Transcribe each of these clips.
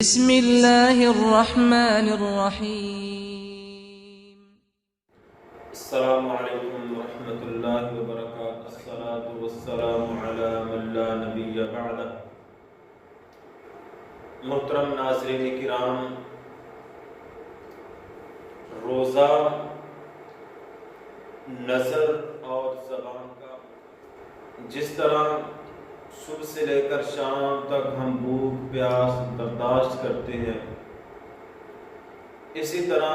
بسم اللہ الرحمن الرحیم۔ السلام علیکم ورحمۃ اللہ وبرکاتہ۔ الصلاۃ والسلام علی من لا نبی بعدہ۔ محترم ناظرین کرام، روزہ نظر اور زبان کا جس طرح صبح سے لے کر شام تک ہم بھوک پیاس برداشت کرتے ہیں، اسی طرح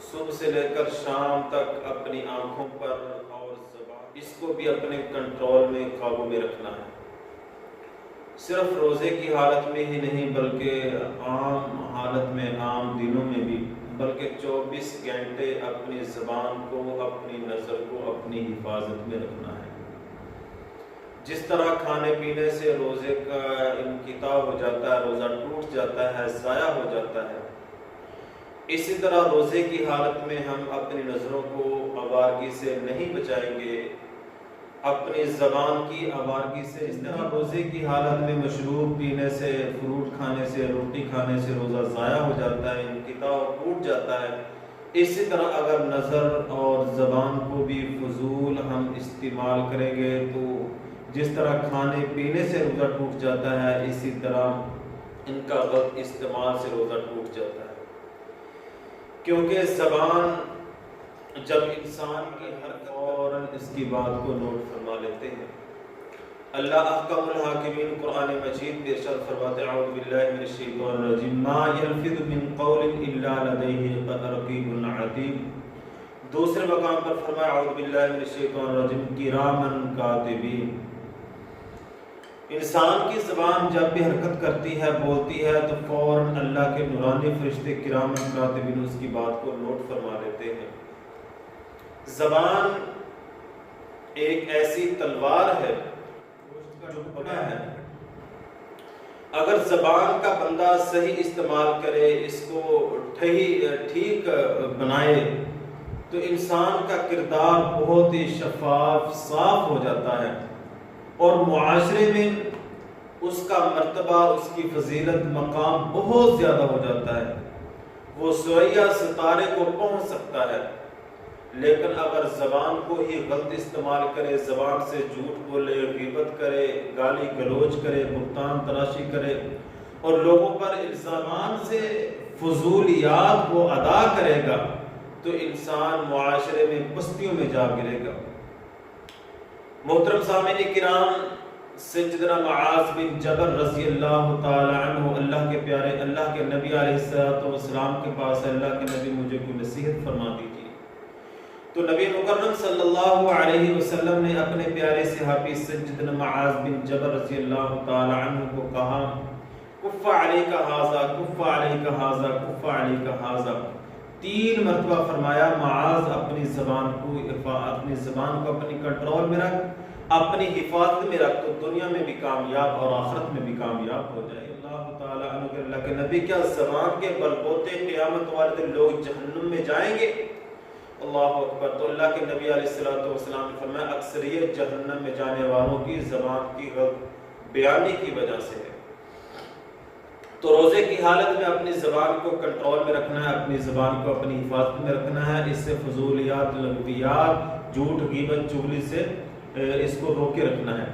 صبح سے لے کر شام تک اپنی آنکھوں پر اور زبان اس کو بھی اپنے کنٹرول میں قابو میں رکھنا ہے۔ صرف روزے کی حالت میں ہی نہیں بلکہ عام حالت میں، عام دنوں میں بھی، بلکہ 24 گھنٹے اپنی زبان کو، اپنی نظر کو اپنی حفاظت میں رکھنا ہے۔ جس طرح کھانے پینے سے روزے کا انقطاع ہو جاتا ہے، روزہ ٹوٹ جاتا ہے، ضائع ہو جاتا ہے، اسی طرح روزے کی حالت میں ہم اپنی نظروں کو آوارگی سے نہیں بچائیں گے، اپنی زبان کی آوارگی سے۔ اس طرح روزے کی حالت میں مشروب پینے سے، فروٹ کھانے سے، روٹی کھانے سے روزہ ضائع ہو جاتا ہے، انقطاع اور ٹوٹ جاتا ہے۔ اسی طرح اگر نظر اور زبان کو بھی فضول ہم استعمال کریں گے تو جس طرح کھانے پینے سے روزہ ٹوٹ جاتا ہے، اسی طرح ان کا غلط استعمال سے روزہ ٹوٹ جاتا ہے۔ کیونکہ زبان جب انسان کی حرکت فوراً اس کی بات کو نوٹ فرما لیتے ہیں۔ اللہ احکم الحاکمین قرآن مجید میں ارشاد فرماتے ہیں: اعوذ باللہ من الشیطان الرجیم، ما یلفظ من قول الا لدیہ رقیب عتید۔ دوسرے مقام پر فرمایا: اعوذ باللہ من الشیطان الرجیم، کراما کاتبین۔ انسان کی زبان جب بھی حرکت کرتی ہے، بولتی ہے، تو فوراً اللہ کے نورانی فرشتے کرامن کاتبین اس کی بات کو نوٹ فرما لیتے ہیں۔ زبان ایک ایسی تلوار ہے جو بنا ہے، اگر زبان کا بندہ صحیح استعمال کرے، اس کو ٹھیک بنائے، تو انسان کا کردار بہت ہی شفاف صاف ہو جاتا ہے اور معاشرے میں اس کا مرتبہ، اس کی فضیلت، مقام بہت زیادہ ہو جاتا ہے، وہ ثریا ستارے کو پہنچ سکتا ہے۔ لیکن اگر زبان کو ہی غلط استعمال کرے، زبان سے جھوٹ بولے، غیبت کرے، گالی گلوچ کرے، بہتان تراشی کرے اور لوگوں پر الزامات سے فضولیات کو ادا کرے گا، تو انسان معاشرے میں پستیوں میں جا گرے گا۔ محترم سامعین کرام، سیدنا معاذ بن جبل رضی اللہ تعالی عنہ اللہ کے پیارے، اللہ کے نبی علیہ السلام کے پاس، اللہ کے نبی مجھے کوئی نصیحت فرما دیجیے۔ تو نبی مکرم صلی اللہ علیہ وسلم نے اپنے پیارے صحابی سیدنا معاذ بن جبل رضی اللہ تعالی عنہ کو کہا: کف علیک ھذا، کف علیک ھذا، کف علیک ھذا۔ 3 مرتبہ فرمایا معاذ اپنی زبان کو اپنی کنٹرول میں رکھ، اپنی حفاظت میں رکھ، تو دنیا میں بھی کامیاب اور آخرت میں بھی کامیاب ہو جائے۔ اللہ تعالیٰ عنہ کے اللہ کے نبی، کیا زبان کے بلبوتے قیامت والے دن لوگ جہنم میں جائیں گے؟ اللہ اکبر۔ تو اللہ کے نبی علیہ السلام نے فرمایا اکثریت جہنم میں جانے والوں کی زبان کی غلط بیانی کی وجہ سے ہے۔ تو روزے کی حالت میں اپنی زبان کو کنٹرول میں رکھنا ہے، اپنی زبان کو اپنی حفاظت میں رکھنا ہے، اس سے فضولیات، لغویات، جھوٹ، غیبت، چغلی سے اس کو روکے رکھنا ہے۔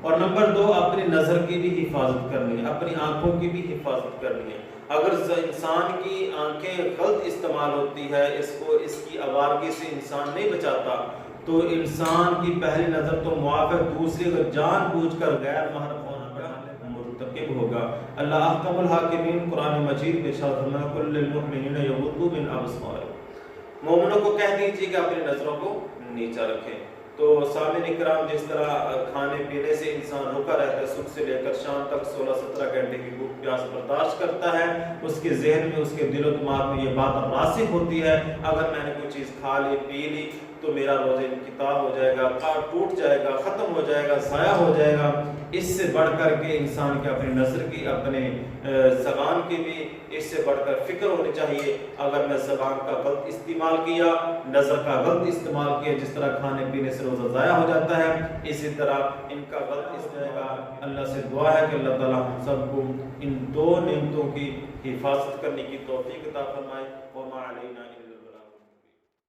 اور نمبر 2، اپنی نظر کی بھی حفاظت کرنی ہے، اپنی آنکھوں کی بھی حفاظت کرنی ہے۔ اگر انسان کی آنکھیں غلط استعمال ہوتی ہے، اس کی آوارگی سے انسان نہیں بچاتا، تو انسان کی پہلی نظر تو معاف ہے، دوسری اگر جان بوجھ کر غیر محرم مرتکب ہوگا۔ اللہ احکم الحاکمین قرآن مجید میں ارشاد فرمایا: قل للمؤمنین یغضوا من ابصارہم۔ مومنوں کو کہہ دیجیے کہ اپنی نظروں کو نیچا رکھیں۔ تو سامعین اکرام، جس طرح کھانے پینے سے انسان رکا رہتا ہے، صبح سے لے کر شام تک 16-17 گھنٹے کی بھوک پیاس برداشت کرتا ہے، اس کے ذہن میں، اس کے دل و دماغ میں یہ بات راسخ ہوتی ہے، اگر میں نے کوئی چیز کھا لی، پی لی، تو میرا روزہ انقطاع ہو جائے گا، ٹوٹ جائے گا، ختم ہو جائے گا، ضائع ہو جائے گا۔ اس سے بڑھ کر کے انسان کے اپنی نظر کی، اپنے زبان کی بھی اس سے بڑھ کر فکر ہونی چاہیے۔ اگر میں زبان کا غلط استعمال کیا، نظر کا غلط استعمال کیا، جس طرح کھانے پینے سے روزہ ضائع ہو جاتا ہے، اسی طرح ان کا غلط استعمال کا اللہ سے دعا ہے کہ اللہ تعالیٰ ہم سب کو ان دو نعمتوں کی حفاظت کرنے کی توفیق عطا فرمائے اور